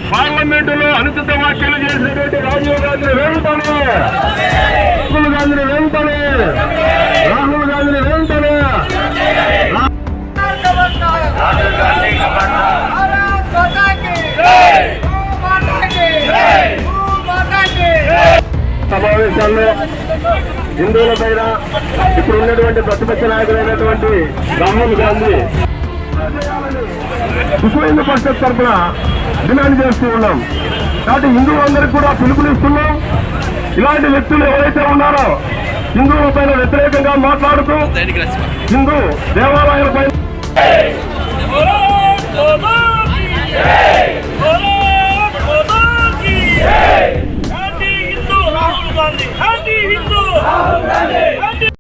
పార్లమెంటులో అనుచిత వ్యాఖ్యలు చేసినటువంటి రాజీవ్ గాంధీని వెంటనే రాహుల్ గాంధీని వెంటనే సమావేశాల్లో హిందువులపైన ఇప్పుడు ఉన్నటువంటి ప్రతిపక్ష నాయకులైనటువంటి రాహుల్ గాంధీ విశ్వ హిందూ పరిషత్ తరఫున డిమాండ్ చేస్తూ ఉన్నాం. కాబట్టి హిందువులందరికీ కూడా పిలుపునిస్తున్నాం. ఇలాంటి వ్యక్తులు ఎవరైతే ఉన్నారో హిందువుల పైన వ్యతిరేకంగా మాట్లాడుతూ హిందూ దేవాలయాల పైన